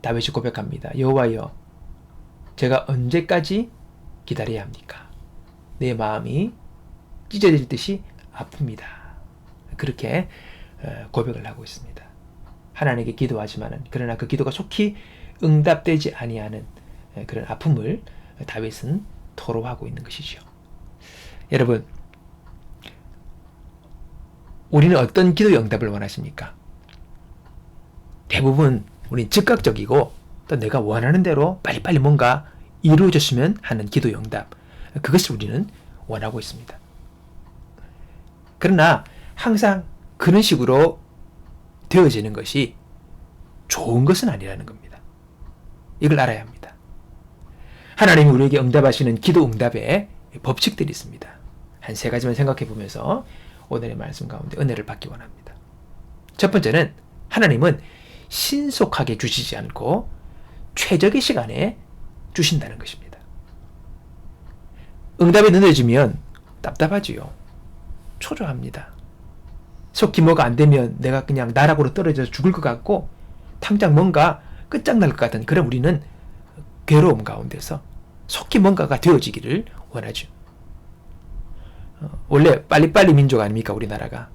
다윗이 고백합니다. 여호와여, 제가 언제까지 기다려야 합니까? 내 마음이 찢어질 듯이 아픕니다. 그렇게 고백을 하고 있습니다. 하나님께 기도하지만은 그러나 그 기도가 속히 응답되지 아니하는 그런 아픔을 다윗은 토로하고 있는 것이죠. 여러분, 우리는 어떤 기도 응답을 원하십니까? 대부분 우리는 즉각적이고 또 내가 원하는 대로 빨리빨리 뭔가 이루어졌으면 하는 기도 응답, 그것을 우리는 원하고 있습니다. 그러나 항상 그런 식으로 되어지는 것이 좋은 것은 아니라는 겁니다. 이걸 알아야 합니다. 하나님이 우리에게 응답하시는 기도 응답의 법칙들이 있습니다. 한 3가지만 생각해 보면서 오늘의 말씀 가운데 은혜를 받기 원합니다. 첫 번째는 하나님은 신속하게 주시지 않고 최적의 시간에 주신다는 것입니다. 응답이 늦어지면 답답하지요. 초조합니다. 속히 뭐가 안 되면 내가 그냥 나락으로 떨어져서 죽을 것 같고 당장 뭔가 끝장날 것 같은 그런 우리는 괴로움 가운데서 속히 뭔가가 되어지기를 원하죠. 원래 빨리빨리 민족 아닙니까 우리나라가.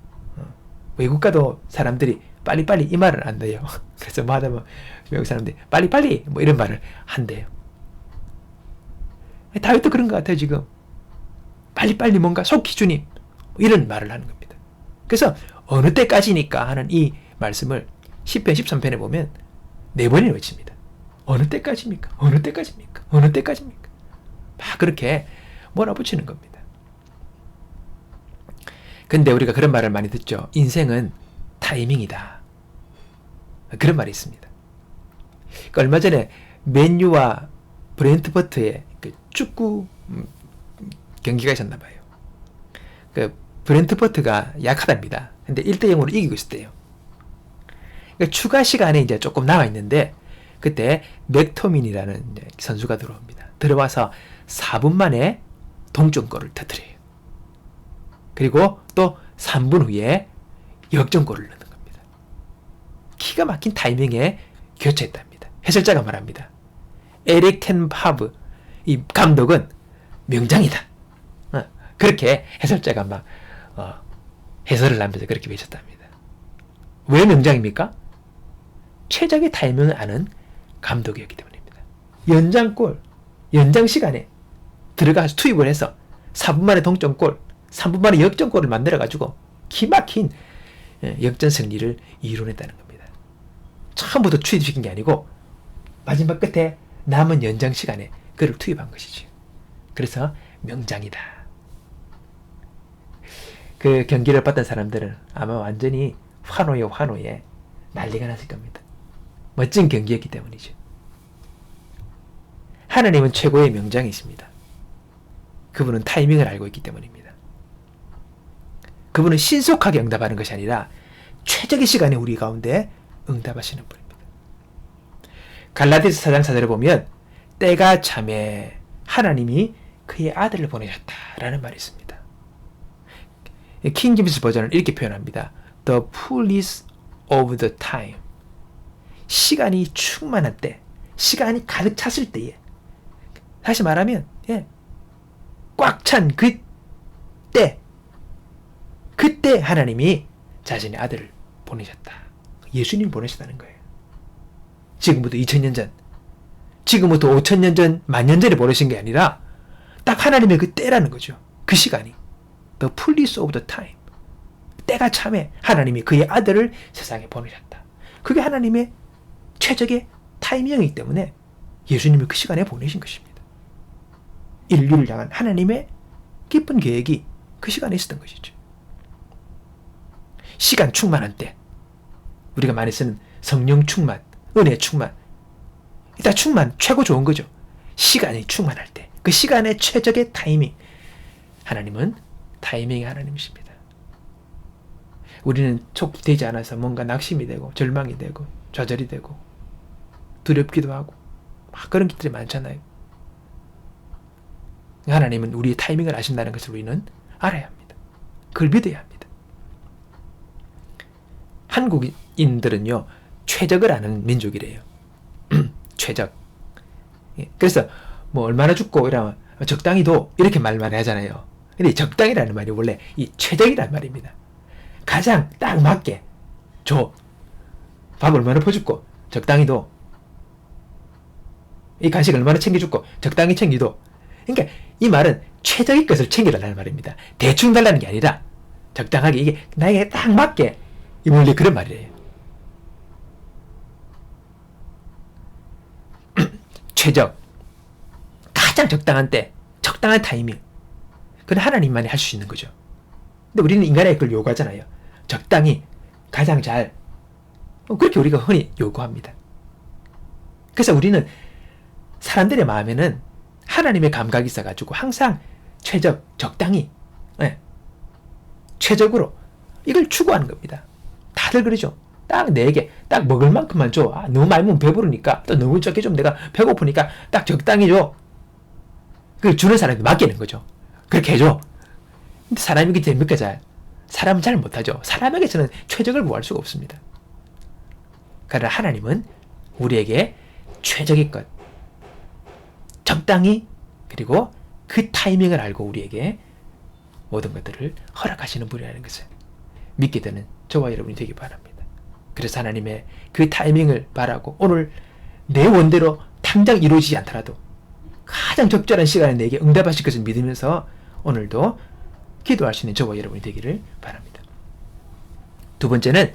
외국 가도 사람들이 빨리빨리 이 말을 안 돼요. 그래서 뭐 하다면 외국 사람들이 빨리빨리 뭐 이런 말을 한대요. 다윗도 그런 것 같아요. 지금 빨리빨리 뭔가 속히 주님 이런 말을 하는 겁니다. 그래서 어느 때까지니까 하는 이 말씀을 10편 13편에 보면 4번이나 외칩니다. 어느 때까지입니까? 어느 때까지입니까? 어느 때까지입니까? 막 그렇게 몰아붙이는 겁니다. 근데 우리가 그런 말을 많이 듣죠. 인생은 타이밍이다. 그런 말이 있습니다. 그러니까 얼마 전에 맨유와 브렌트퍼트의 그 축구 경기가 있었나 봐요. 그 브렌트퍼트가 약하답니다. 근데 1대0으로 이기고 있었대요. 그러니까 추가 시간에 이제 조금 남아 있는데 그때 맥토민이라는 선수가 들어옵니다. 들어와서 4분 만에 동점골을 터뜨려요. 그리고 또 3분 후에 역전골을 넣는 겁니다. 기가 막힌 타이밍에 교체했답니다. 해설자가 말합니다. 에릭 텐 하브 이 감독은 명장이다. 그렇게 해설자가 막 해설을 하면서 그렇게 외쳤답니다. 왜 명장입니까? 최적의 타이밍을 아는 감독이었기 때문입니다. 연장골, 연장 시간에 들어가서 투입을 해서 4분 만에 동점골, 3분 만에 역전골을 만들어가지고 기막힌 역전 승리를 이뤄냈다는 겁니다. 처음부터 투입시킨 게 아니고 마지막 끝에 남은 연장 시간에 그를 투입한 것이죠. 그래서 명장이다. 그 경기를 봤던 사람들은 아마 완전히 환호에 난리가 났을 겁니다. 멋진 경기였기 때문이죠. 하나님은 최고의 명장이십니다. 그분은 타이밍을 알고 있기 때문입니다. 그분은 신속하게 응답하는 것이 아니라 최적의 시간에 우리 가운데 응답하시는 분입니다. 갈라디아서 4장 4절에 보면 때가 참에 하나님이 그의 아들을 보내셨다라는 말이 있습니다. 킹제임스 버전은 이렇게 표현합니다. The fullness of the time. 시간이 충만한 때, 시간이 가득 찼을 때에, 다시 말하면 꽉 찬 그때 하나님이 자신의 아들을 보내셨다. 예수님 보내셨다는 거예요. 지금부터 2000년 전, 지금부터 5000년 전, 10,000년 전에 보내신 게 아니라 딱 하나님의 그 때라는 거죠. 그 시간이. The fullness of the time. 때가 참에 하나님이 그의 아들을 세상에 보내셨다. 그게 하나님의 최적의 타이밍이기 때문에 예수님을 그 시간에 보내신 것입니다. 인류를 향한 하나님의 깊은 계획이 그 시간에 있었던 것이죠. 시간 충만한 때, 우리가 많이 쓰는 성령 충만, 은혜 충만, 일단 충만 최고 좋은 거죠. 시간이 충만할 때, 그 시간의 최적의 타이밍. 하나님은 타이밍의 하나님이십니다. 우리는 촉되지 않아서 뭔가 낙심이 되고 절망이 되고 좌절이 되고 두렵기도 하고 막 그런 것들이 많잖아요. 하나님은 우리의 타이밍을 아신다는 것을 우리는 알아야 합니다. 그걸 믿어야 합니다. 한국인들은요 최적을 아는 민족이래요. 최적. 예, 그래서 뭐 얼마나 줍고 이러면 적당히 도 이렇게 말만 하잖아요. 근데 적당이라는 말이 원래 이 최적이란 말입니다. 가장 딱 맞게 줘. 밥 얼마나 퍼줬고 적당히 도. 이 간식 얼마나 챙겨줬고 적당히 챙기도. 그러니까 이 말은 최적의 것을 챙겨달라는 말입니다. 대충 달라는 게 아니라 적당하게 이게 나에게 딱 맞게 이 원래 그런 말이에요. 최적. 가장 적당한 때, 적당한 타이밍. 그건 하나님만이 할 수 있는 거죠. 근데 우리는 인간에게 그걸 요구하잖아요. 적당히, 가장 잘. 그렇게 우리가 흔히 요구합니다. 그래서 우리는 사람들의 마음에는 하나님의 감각이 있어가지고 항상 최적, 적당히, 네. 최적으로 이걸 추구하는 겁니다. 다들 그러죠. 딱 내게 딱 먹을 만큼만 줘. 너무 많이 먹으면 배부르니까 또 너무 적게 좀 내가 배고프니까 딱 적당히 줘. 그 주는 사람이 맡기는 거죠. 그렇게 해줘. 근데 사람이 그게 됩니까 잘? 사람은 잘 못하죠. 사람에게서는 최적을 구할 수가 없습니다. 그러나 하나님은 우리에게 최적의 것, 적당히 그리고 그 타이밍을 알고 우리에게 모든 것들을 허락하시는 분이라는 것을 믿게 되는 저와 여러분이 되기 바랍니다. 그래서 하나님의 그 타이밍을 바라고 오늘 내 원대로 당장 이루어지지 않더라도 가장 적절한 시간에 내게 응답하실 것을 믿으면서 오늘도 기도할 수 있는 저와 여러분이 되기를 바랍니다. 두 번째는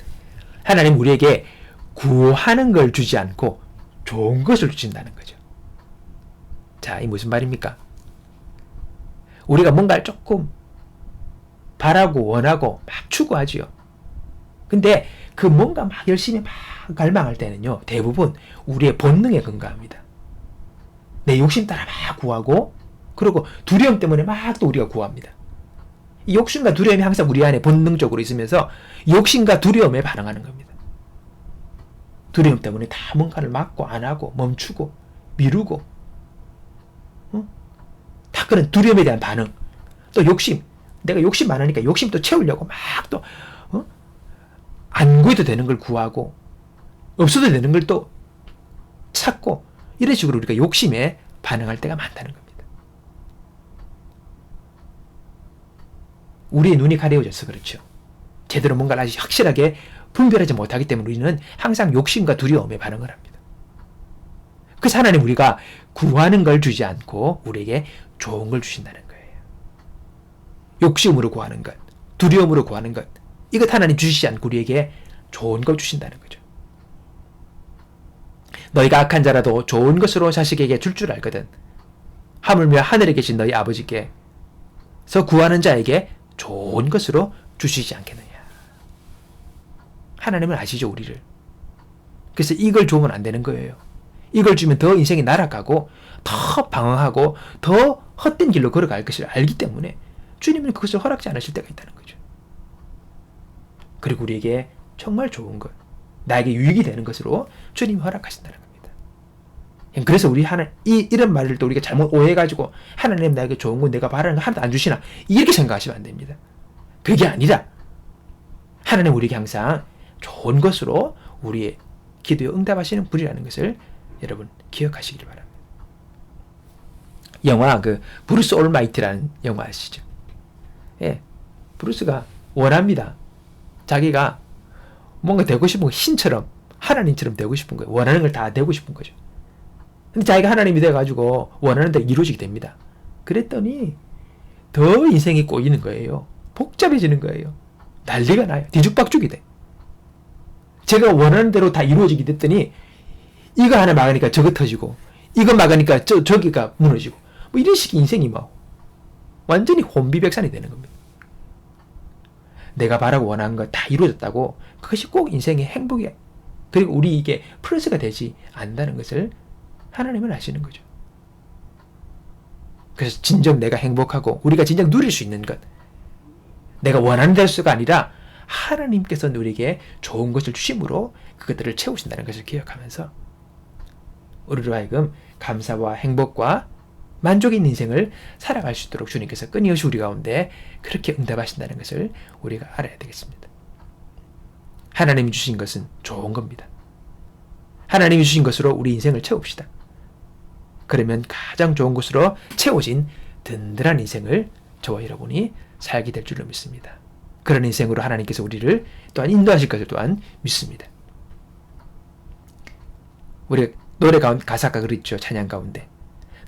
하나님 우리에게 구하는 걸 주지 않고 좋은 것을 주신다는 거죠. 자, 이 무슨 말입니까? 우리가 뭔가를 조금 바라고 원하고 막 추구하지요. 근데 그 뭔가 막 열심히 막 갈망할 때는요, 대부분 우리의 본능에 근거합니다. 내 욕심 따라 막 구하고, 그리고 두려움 때문에 막 또 우리가 구합니다. 이 욕심과 두려움이 항상 우리 안에 본능적으로 있으면서 욕심과 두려움에 반응하는 겁니다. 두려움 때문에 다 뭔가를 막고 안 하고 멈추고 미루고, 다 그런 두려움에 대한 반응. 또 욕심. 내가 욕심 많으니까 욕심 또 채우려고 막 또 안 구해도 되는 걸 구하고 없어도 되는 걸 또 찾고 이런 식으로 우리가 욕심에 반응할 때가 많다는 겁니다. 우리의 눈이 가려워져서 그렇죠. 제대로 뭔가를 아직 확실하게 분별하지 못하기 때문에 우리는 항상 욕심과 두려움에 반응을 합니다. 그래서 하나님 우리가 구하는 걸 주지 않고 우리에게 좋은 걸 주신다는 거예요. 욕심으로 구하는 것, 두려움으로 구하는 것, 이것 하나님 주시지 않고 우리에게 좋은 걸 주신다는 거죠. 너희가 악한 자라도 좋은 것으로 자식에게 줄 줄 알거든. 하물며 하늘에 계신 너희 아버지께서 구하는 자에게 좋은 것으로 주시지 않겠느냐. 하나님은 아시죠, 우리를. 그래서 이걸 주면 안 되는 거예요. 이걸 주면 더 인생이 날아가고 더 방황하고 더 헛된 길로 걸어갈 것을 알기 때문에 주님은 그것을 허락지 않으실 때가 있다는 거죠. 그리고 우리에게 정말 좋은 것, 나에게 유익이 되는 것으로 주님이 허락하신다는 겁니다. 그래서 우리 이런 말을 또 우리가 잘못 오해해가지고 하나님 나에게 좋은 건 내가 바라는 거 하나도 안 주시나 이렇게 생각하시면 안 됩니다. 그게 아니라 하나님 우리에게 항상 좋은 것으로 우리의 기도에 응답하시는 분이라는 것을 여러분 기억하시길 바랍니다. 영화 브루스 올마이티라는 영화 아시죠? 예, 브루스가 원합니다. 자기가 뭔가 되고 싶은 거 신처럼 하나님처럼 되고 싶은 거예요. 원하는 걸 다 되고 싶은 거죠. 근데 자기가 하나님이 돼가지고 원하는 대로 이루어지게 됩니다. 그랬더니 더 인생이 꼬이는 거예요. 복잡해지는 거예요. 난리가 나요. 뒤죽박죽이 돼. 제가 원하는 대로 다 이루어지게 됐더니 이거 하나 막으니까 저거 터지고 이거 막으니까 저기가 무너지고 뭐 이런 식의 인생이 막 완전히 혼비백산이 되는 겁니다. 내가 바라고 원하는 거 다 이루어졌다고 그것이 꼭 인생의 행복이야. 그리고 우리 이게 플러스가 되지 않는다는 것을 하나님은 아시는 거죠. 그래서 진정 내가 행복하고 우리가 진정 누릴 수 있는 것, 내가 원하는 대로가 아니라 하나님께서 우리에게 좋은 것을 주심으로 그것들을 채우신다는 것을 기억하면서 우리로 하여금 감사와 행복과 만족 있는 인생을 살아갈 수 있도록 주님께서 끊임없이 우리 가운데 그렇게 응답하신다는 것을 우리가 알아야 되겠습니다. 하나님이 주신 것은 좋은 겁니다. 하나님이 주신 것으로 우리 인생을 채웁시다. 그러면 가장 좋은 것으로 채워진 든든한 인생을 저와 여러분이 살게 될 줄로 믿습니다. 그런 인생으로 하나님께서 우리를 또한 인도하실 것을 또한 믿습니다. 우리 노래 가운데 가사가 그랬죠. 찬양 가운데.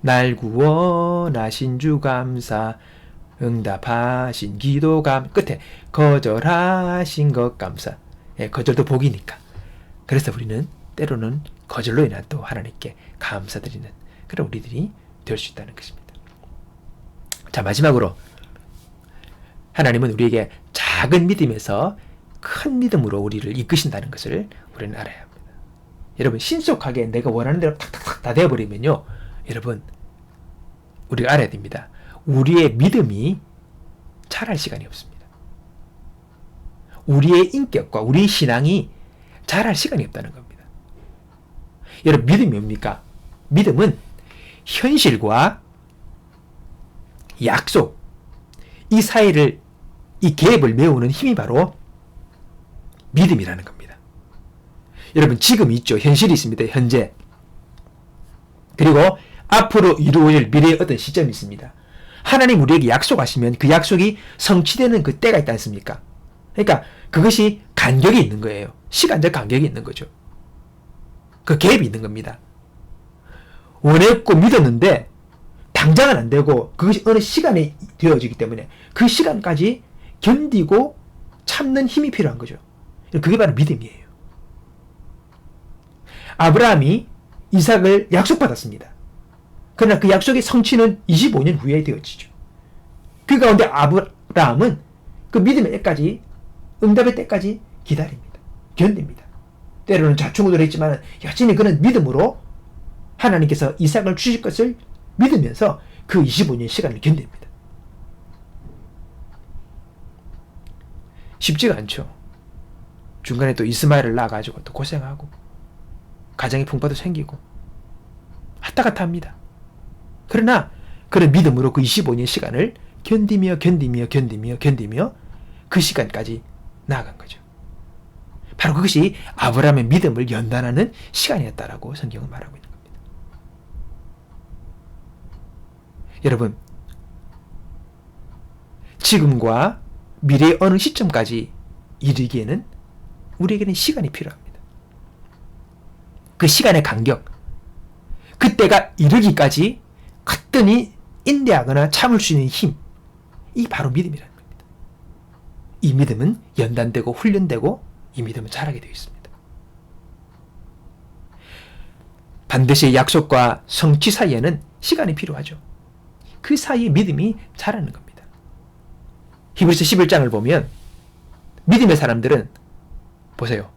날 구원하신 주 감사, 응답하신 기도 끝에 거절하신 것 감사. 예, 거절도 복이니까. 그래서 우리는 때로는 거절로 인한 또 하나님께 감사드리는 그런 우리들이 될 수 있다는 것입니다. 자, 마지막으로 하나님은 우리에게 작은 믿음에서 큰 믿음으로 우리를 이끄신다는 것을 우리는 알아야 합니다. 여러분, 신속하게 내가 원하는 대로 탁탁탁 다 되어버리면요, 여러분, 우리가 알아야 됩니다. 우리의 믿음이 자랄 시간이 없습니다. 우리의 인격과 우리의 신앙이 자랄 시간이 없다는 겁니다. 여러분, 믿음이 뭡니까? 믿음은 현실과 약속, 이 사이를, 이 갭을 메우는 힘이 바로 믿음이라는 겁니다. 여러분, 지금 있죠. 현실이 있습니다. 현재. 그리고 앞으로 이루어질 미래의 어떤 시점이 있습니다. 하나님 우리에게 약속하시면 그 약속이 성취되는 그 때가 있지 않습니까? 그러니까 그것이 간격이 있는 거예요. 시간적 간격이 있는 거죠. 그 갭이 있는 겁니다. 원했고 믿었는데 당장은 안 되고 그것이 어느 시간에 되어지기 때문에 그 시간까지 견디고 참는 힘이 필요한 거죠. 그게 바로 믿음이에요. 아브라함이 이삭을 약속받았습니다. 그러나 그 약속의 성취는 25년 후에 되어지죠. 그 가운데 아브라함은 그 믿음의 때까지, 응답의 때까지 기다립니다. 견딥니다. 때로는 좌충우돌 했지만 여전히 그는 믿음으로 하나님께서 이삭을 주실 것을 믿으면서 그 25년 시간을 견딥니다. 쉽지가 않죠. 중간에 또 이스마엘을 낳아가지고 또 고생하고 가정의 풍파도 생기고 왔다 갔다 합니다. 그러나 그런 믿음으로 그 25년 시간을 견디며 그 시간까지 나아간 거죠. 바로 그것이 아브라함의 믿음을 연단하는 시간이었다라고 성경은 말하고 있는 겁니다. 여러분, 지금과 미래의 어느 시점까지 이르기에는 우리에게는 시간이 필요합니다. 그 시간의 간격, 그때가 이르기까지 갔더니 인내하거나 참을 수 있는 힘, 이 바로 믿음이라는 겁니다. 이 믿음은 연단되고 훈련되고 이 믿음은 자라게 되어 있습니다. 반드시 약속과 성취 사이에는 시간이 필요하죠. 그 사이에 믿음이 자라는 겁니다. 히브리서 11장을 보면 믿음의 사람들은 보세요.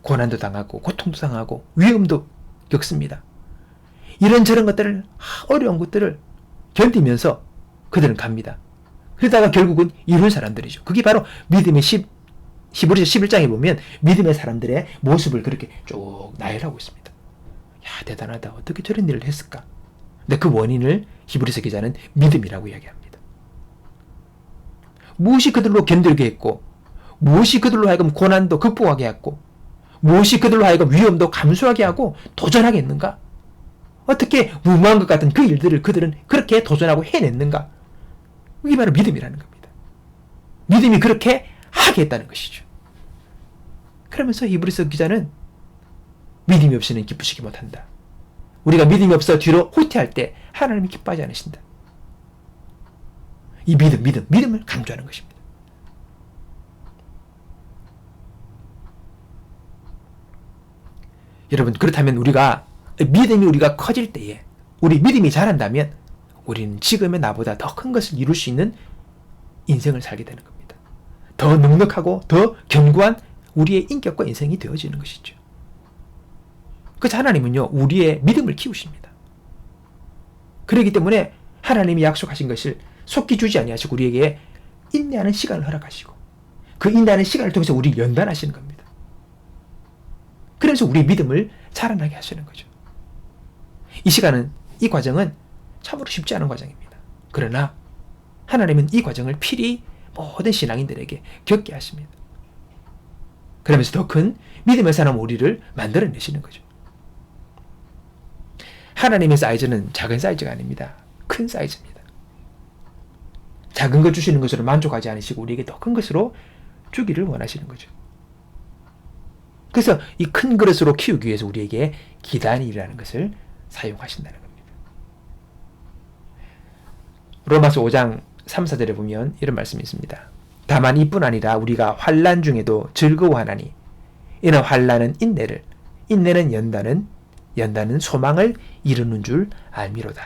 고난도 당하고 고통도 당하고 위험도 겪습니다. 이런저런 것들을, 어려운 것들을 견디면서 그들은 갑니다. 그러다가 결국은 이룬 사람들이죠. 그게 바로 믿음의 히브리서 11장에 보면 믿음의 사람들의 모습을 그렇게 쭉 나열하고 있습니다. 야, 대단하다. 어떻게 저런 일을 했을까? 근데 그 원인을 히브리서 기자는 믿음이라고 이야기합니다. 무엇이 그들로 견딜게 했고, 무엇이 그들로 하여금 고난도 극복하게 했고, 무엇이 그들로 하여금 위험도 감수하게 하고 도전하게 했는가? 어떻게 무모한 것 같은 그 일들을 그들은 그렇게 도전하고 해냈는가? 이게 바로 믿음이라는 겁니다. 믿음이 그렇게 하게 했다는 것이죠. 그러면서 히브리서 기자는 믿음이 없이는 기쁘시기 못한다. 우리가 믿음이 없어 뒤로 후퇴할 때 하나님이 기뻐하지 않으신다. 이 믿음을 강조하는 것입니다. 여러분, 그렇다면 믿음이 우리가 커질 때에, 우리 믿음이 자란다면 우리는 지금의 나보다 더 큰 것을 이룰 수 있는 인생을 살게 되는 겁니다. 더 넉넉하고 더 견고한 우리의 인격과 인생이 되어지는 것이죠. 그래서 하나님은요, 우리의 믿음을 키우십니다. 그렇기 때문에 하나님이 약속하신 것을 속히 주지 아니하시고 우리에게 인내하는 시간을 허락하시고 그 인내하는 시간을 통해서 우리를 연단하시는 겁니다. 그래서 우리의 믿음을 자라나게 하시는 거죠. 이 과정은 참으로 쉽지 않은 과정입니다. 그러나 하나님은 이 과정을 필히 모든 신앙인들에게 겪게 하십니다. 그러면서 더 큰 믿음의 사람 우리를 만들어내시는 거죠. 하나님의 사이즈는 작은 사이즈가 아닙니다. 큰 사이즈입니다. 작은 것 주시는 것으로 만족하지 않으시고 우리에게 더 큰 것으로 주기를 원하시는 거죠. 그래서 이 큰 그릇으로 키우기 위해서 우리에게 기단이라는 것을 사용하신다는 겁니다. 로마서 5장 3, 4절에 보면 이런 말씀이 있습니다. 다만 이뿐 아니라 우리가 환난 중에도 즐거워하나니 이는 환난은 인내를, 인내는 연단은, 연단은 소망을 이루는 줄 알미로다.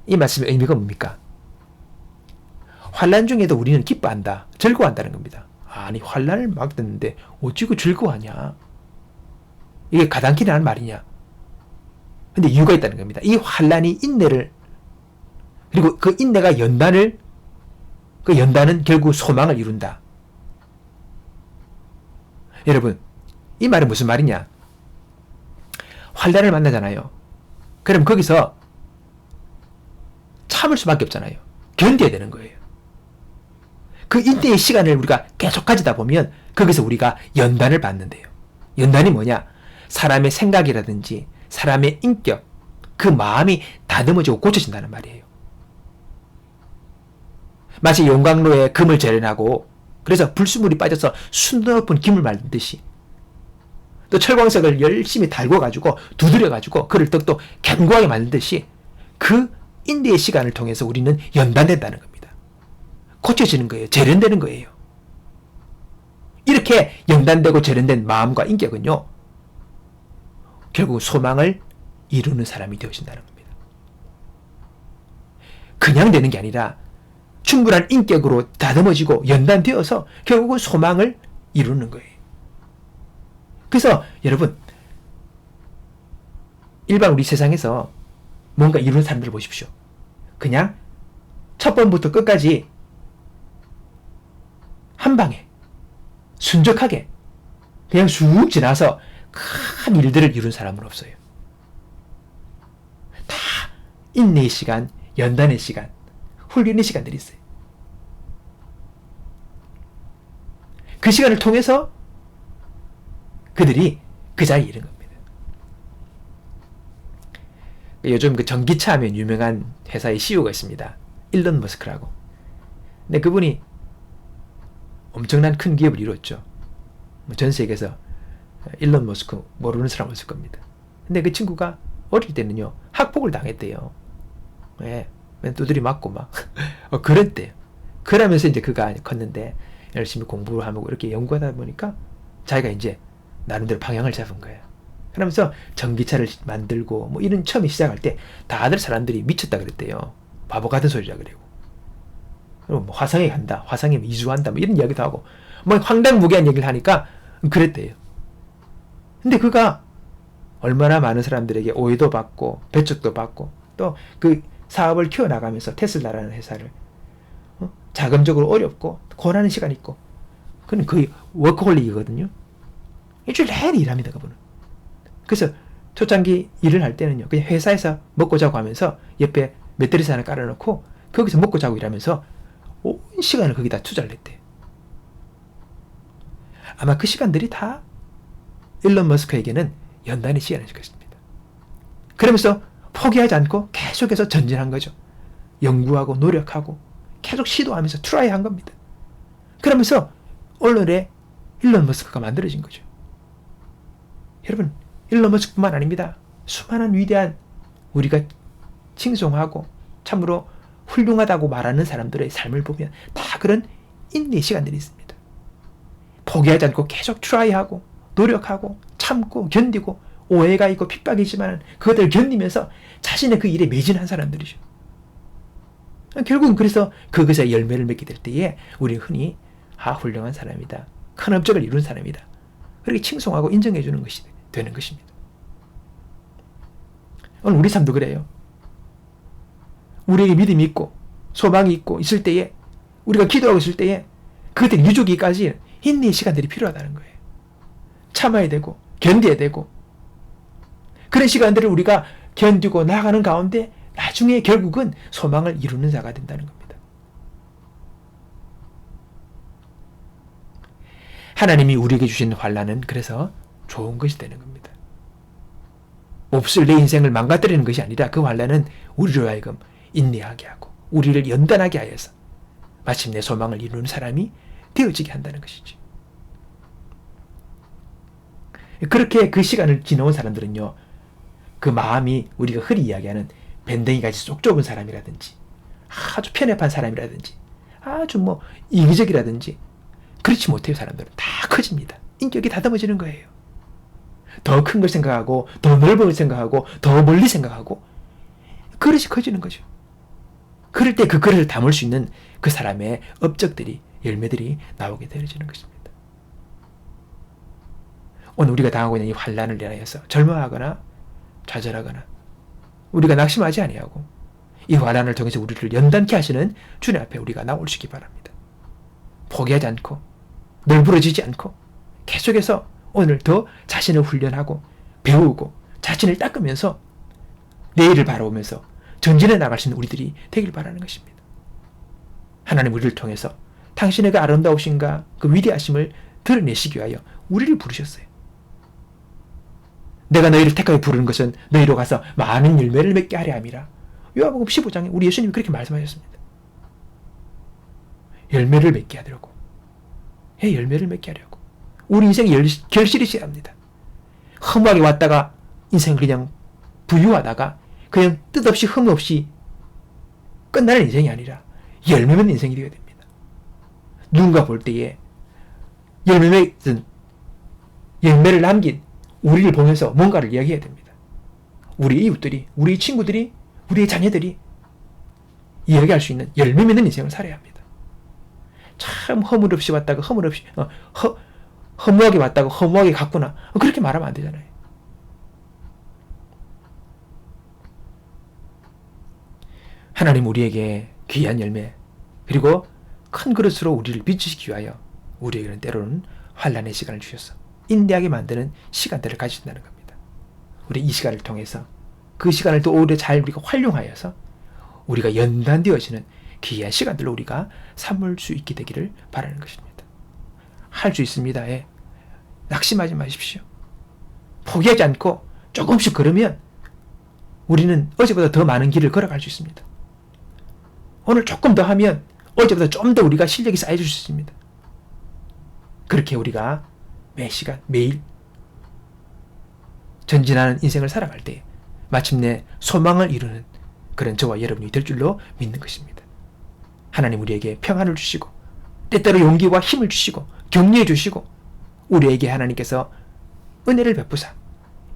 이 말씀의 의미가 뭡니까? 환난 중에도 우리는 기뻐한다, 즐거워한다는 겁니다. 아니 환난을 막 듣는데 어찌 그 즐거워하냐? 이게 가당키라는 말이냐? 근데 이유가 있다는 겁니다. 이 환난이 인내를, 그리고 그 인내가 연단을, 그 연단은 결국 소망을 이룬다. 여러분, 이 말은 무슨 말이냐? 환난을 만나잖아요. 그럼 거기서 참을 수밖에 없잖아요. 견뎌야 되는 거예요. 그 인내의 시간을 우리가 계속 가지다 보면 거기서 우리가 연단을 받는데요. 연단이 뭐냐? 사람의 생각이라든지 사람의 인격, 그 마음이 다듬어지고 고쳐진다는 말이에요. 마치 용광로에 금을 재련하고 그래서 불순물이 빠져서 수높은 김을 만들듯이, 또 철광석을 열심히 달궈가지고 두드려가지고 그를 더욱더 견고하게 만들듯이 그 인내의 시간을 통해서 우리는 연단된다는 겁니다. 고쳐지는 거예요. 재련되는 거예요. 이렇게 연단되고 재련된 마음과 인격은요, 결국 소망을 이루는 사람이 되어진다는 겁니다. 그냥 되는 게 아니라 충분한 인격으로 다듬어지고 연단되어서 결국은 소망을 이루는 거예요. 그래서 여러분, 일반 우리 세상에서 뭔가 이루는 사람들을 보십시오. 그냥 첫 번부터 끝까지 한 방에 순적하게 그냥 쑥 지나서 큰 일들을 이룬 사람은 없어요. 다 인내의 시간, 연단의 시간, 훈련의 시간들이 있어요. 그 시간을 통해서 그들이 그 자리에 이른 겁니다. 요즘 그 전기차 하면 유명한 회사의 CEO가 있습니다. 일론 머스크라고. 근데 그분이 엄청난 큰 기업을 이뤘죠. 전 세계에서 일론 머스크 모르는 사람 없을 겁니다. 근데 그 친구가 어릴 때는요, 학폭을 당했대요. 예, 두드리 맞고 막 그랬대요. 그러면서 이제 그가 컸는데 열심히 공부를 하고 이렇게 연구하다 보니까 자기가 이제 나름대로 방향을 잡은 거예요. 그러면서 전기차를 만들고 뭐 이런 처음에 시작할 때 다들 사람들이 미쳤다 그랬대요. 바보 같은 소리라 그래요. 그리고 뭐 화성에 간다, 화성에 이주한다, 뭐 이런 이야기도 하고 뭐 황당무계한 얘기를 하니까 그랬대요. 근데 그가 얼마나 많은 사람들에게 오해도 받고 배척도 받고 또 그 사업을 키워나가면서 테슬라라는 회사를 자금적으로 어렵고 고난의 시간이 있고, 그는 거의 워커홀릭이거든요. 일주일 내내 일합니다, 그분은. 그래서 초창기 일을 할 때는요, 그냥 회사에서 먹고 자고 하면서 옆에 매트리스 하나 깔아놓고 거기서 먹고 자고 일하면서 온 시간을 거기다 투자를 했대요. 아마 그 시간들이 다 일론 머스크에게는 연단의 시간일 것입니다. 그러면서 포기하지 않고 계속해서 전진한 거죠. 연구하고 노력하고 계속 시도하면서 트라이한 겁니다. 그러면서 오늘의 일론 머스크가 만들어진 거죠. 여러분, 일론 머스크뿐만 아닙니다. 수많은 위대한, 우리가 칭송하고 참으로 훌륭하다고 말하는 사람들의 삶을 보면 다 그런 인내의 시간들이 있습니다. 포기하지 않고 계속 트라이하고 노력하고 참고 견디고 오해가 있고 핍박이지만 그것들을 견디면서 자신의 그 일에 매진한 사람들이죠. 결국은 그래서 그것에 열매를 맺게 될 때에 우리는 흔히 훌륭한 사람이다, 큰 업적을 이룬 사람이다, 그렇게 칭송하고 인정해 주는 것이 되는 것입니다. 오늘 우리 삶도 그래요. 우리에게 믿음이 있고 소망이 있고 있을 때에, 우리가 기도하고 있을 때에 그것들이 유족이기까지 인내의 시간들이 필요하다는 거예요. 참아야 되고 견뎌야 되고, 그런 시간들을 우리가 견디고 나아가는 가운데 나중에 결국은 소망을 이루는 자가 된다는 겁니다. 하나님이 우리에게 주신 환난은 그래서 좋은 것이 되는 겁니다. 몹쓸 내 인생을 망가뜨리는 것이 아니라 그 환란은 우리로 하여금 인내하게 하고 우리를 연단하게 하여서 마침내 소망을 이루는 사람이 되어지게 한다는 것이지. 그렇게 그 시간을 지나온 사람들은요, 그 마음이 우리가 흔히 이야기하는 밴댕이같이 쏙 좁은 사람이라든지 아주 편협한 사람이라든지 아주 뭐 이기적이라든지 그렇지 못해요. 사람들은 다 커집니다. 인격이 다듬어지는 거예요. 더 큰 걸 생각하고 더 넓은 걸 생각하고 더 멀리 생각하고 그릇이 커지는 거죠. 그럴 때 그 그릇을 담을 수 있는 그 사람의 업적들이 열매들이 나오게 되어지는 것입니다. 오늘 우리가 당하고 있는 이 환난을 인하여서 절망하거나 좌절하거나 우리가 낙심하지 아니하고 이 환난을 통해서 우리를 연단케 하시는 주님 앞에 우리가 나오시기 바랍니다. 포기하지 않고 널브러지지 않고 계속해서 오늘 더 자신을 훈련하고 배우고 자신을 닦으면서 내일을 바라보면서 전진해 나갈 수 있는 우리들이 되길 바라는 것입니다. 하나님 우리를 통해서 당신의 그 아름다우신가 그 위대하심을 드러내시기 위하여 우리를 부르셨어요. 내가 너희를 택하여 부르는 것은 너희로 가서 많은 열매를 맺게 하려 함이라. 요한복음 15장에 우리 예수님이 그렇게 말씀하셨습니다. 열매를 맺게 하려고. 열매를 맺게 하려고. 우리 인생이 결실이 있어야 합니다. 허무하게 왔다가 인생을 그냥 부유하다가 그냥 뜻없이 흠없이 끝나는 인생이 아니라 열매 맺는 인생이 되어야 됩니다. 누군가 볼 때에 열매 맺은 열매를 남긴 우리를 보면서 뭔가를 이야기해야 됩니다. 우리 이웃들이, 우리 친구들이, 우리의 자녀들이 이야기할 수 있는 열매 맺는 인생을 살아야 합니다. 참 허물없이 왔다가 허물없이 허무하게 왔다가 허무하게 갔구나. 그렇게 말하면 안 되잖아요. 하나님 우리에게 귀한 열매 그리고 큰 그릇으로 우리를 비추시기 위하여 우리에게는 때로는 환난의 시간을 주셔서 인내하게 만드는 시간들을 가지신다는 겁니다. 우리 이 시간을 통해서 그 시간을 또 오히려 잘 우리가 활용하여서 우리가 연단되어지는 귀한 시간들로 우리가 삼을 수 있게 되기를 바라는 것입니다. 할 수 있습니다. 낙심하지 마십시오. 포기하지 않고 조금씩 걸으면 우리는 어제보다 더 많은 길을 걸어갈 수 있습니다. 오늘 조금 더 하면 어제보다 좀 더 우리가 실력이 쌓여질 수 있습니다. 그렇게 우리가 매 시간, 매일 전진하는 인생을 살아갈 때 마침내 소망을 이루는 그런 저와 여러분이 될 줄로 믿는 것입니다. 하나님 우리에게 평안을 주시고 때때로 용기와 힘을 주시고 격려해 주시고 우리에게 하나님께서 은혜를 베푸사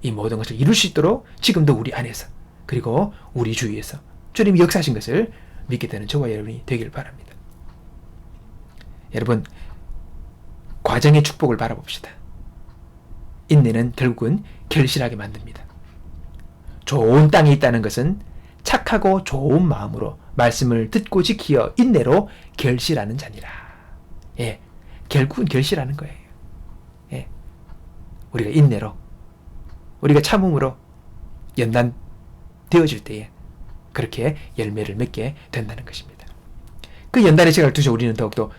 이 모든 것을 이룰 수 있도록 지금도 우리 안에서 그리고 우리 주위에서 주님이 역사하신 것을 믿게 되는 저와 여러분이 되길 바랍니다. 여러분 과정의 축복을 바라봅시다. 인내는 결국은 결실하게 만듭니다. 좋은 땅에 있다는 것은 착하고 좋은 마음으로 말씀을 듣고 지키어 인내로 결실하는 자니라. 결국은 결실하는 거예요. 우리가 인내로 우리가 참음으로 연단 되어질 때에 그렇게 열매를 맺게 된다는 것입니다. 그 연단의 시간을 두셔 우리는 더욱더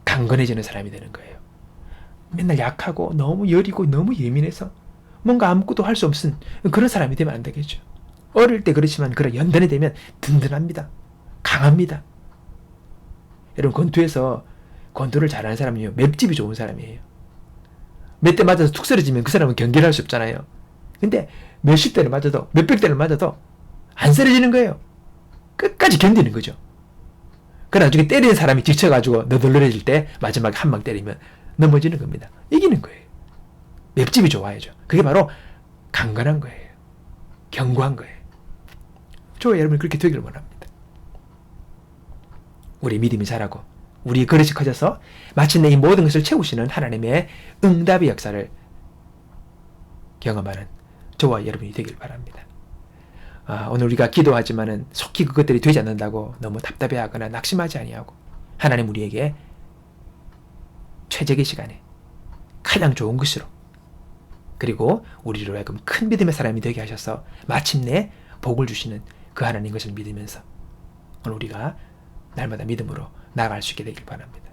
강건해지는 사람이 되는 거예요. 맨날 약하고 너무 여리고 너무 예민해서 뭔가 아무것도 할 수 없은 그런 사람이 되면 안 되겠죠. 어릴 때 그렇지만 그런 연단이 되면 든든합니다. 강합니다. 여러분 권투에서 권투를 잘하는 사람은요 맵집이 좋은 사람이에요. 몇 대 맞아서 툭 쓰러지면 그 사람은 경기를 할 수 없잖아요. 근데 몇십 대를 맞아도 몇백 대를 맞아도 안 쓰러지는 거예요. 끝까지 견디는 거죠. 그 나중에 때리는 사람이 지쳐가지고 너덜너려질 때 마지막에 한 방 때리면 넘어지는 겁니다. 이기는 거예요. 맵집이 좋아야죠. 그게 바로 강건한 거예요. 견고한 거예요. 저와 여러분이 그렇게 되기를 원합니다. 우리 믿음이 자라고 우리 그릇이 커져서 마침내 이 모든 것을 채우시는 하나님의 응답의 역사를 경험하는 저와 여러분이 되길 바랍니다. 오늘 우리가 기도하지만은 속히 그것들이 되지 않는다고 너무 답답해하거나 낙심하지 아니하고 하나님 우리에게 최적의 시간에 가장 좋은 것으로 그리고 우리로 하여금 큰 믿음의 사람이 되게 하셔서 마침내 복을 주시는 그 하나님 것을 믿으면서 오늘 우리가 날마다 믿음으로 나아갈 수 있게 되길 바랍니다.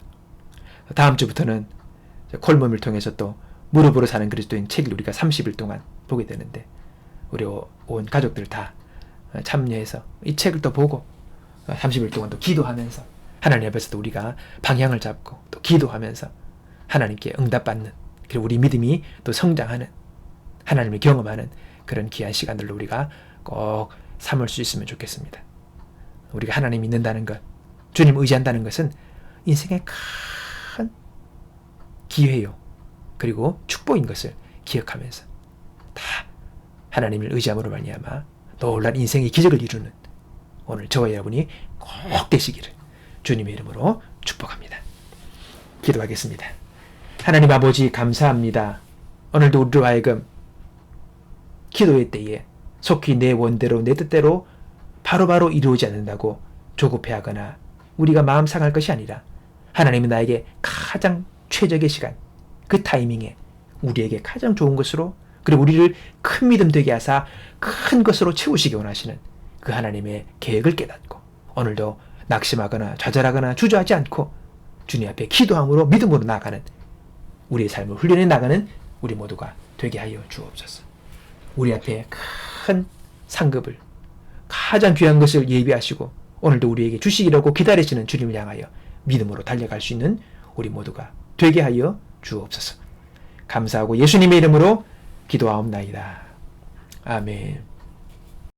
다음 주부터는 콜몸을 통해서 또 무릎으로 사는 그리스도인 책을 우리가 30일 동안 보게 되는데 우리 온 가족들 다 참여해서 이 책을 또 보고 30일 동안 또 기도하면서 하나님 앞에서도 우리가 방향을 잡고 또 기도하면서 하나님께 응답받는, 그리고 우리 믿음이 또 성장하는, 하나님을 경험하는 그런 귀한 시간들로 우리가 꼭 삼을 수 있으면 좋겠습니다. 우리가 하나님 믿는다는 것, 주님 의지한다는 것은 인생의 큰 기회요, 그리고 축복인 것을 기억하면서 다 하나님을 의지함으로 말미암아 놀란 인생의 기적을 이루는 오늘 저와 여러분이 꼭 되시기를 주님의 이름으로 축복합니다. 기도하겠습니다. 하나님 아버지, 감사합니다. 오늘도 우리로 하여금 기도의 때에 속히 내 원대로 내 뜻대로 바로바로 이루어지지 않는다고 조급해하거나 우리가 마음 상할 것이 아니라, 하나님은 나에게 가장 최적의 시간, 그 타이밍에 우리에게 가장 좋은 것으로, 그리고 우리를 큰 믿음 되게 하사 큰 것으로 채우시기 원하시는 그 하나님의 계획을 깨닫고 오늘도 낙심하거나 좌절하거나 주저하지 않고 주님 앞에 기도함으로 믿음으로 나아가는 우리의 삶을 훈련해 나가는 우리 모두가 되게 하여 주옵소서. 우리 앞에 큰 상급을, 가장 귀한 것을 예비하시고 오늘도 우리에게 주시기라고 기다리시는 주님을 향하여 믿음으로 달려갈 수 있는 우리 모두가 되게 하여 주옵소서. 감사하고 예수님의 이름으로 기도하옵나이다. 아멘.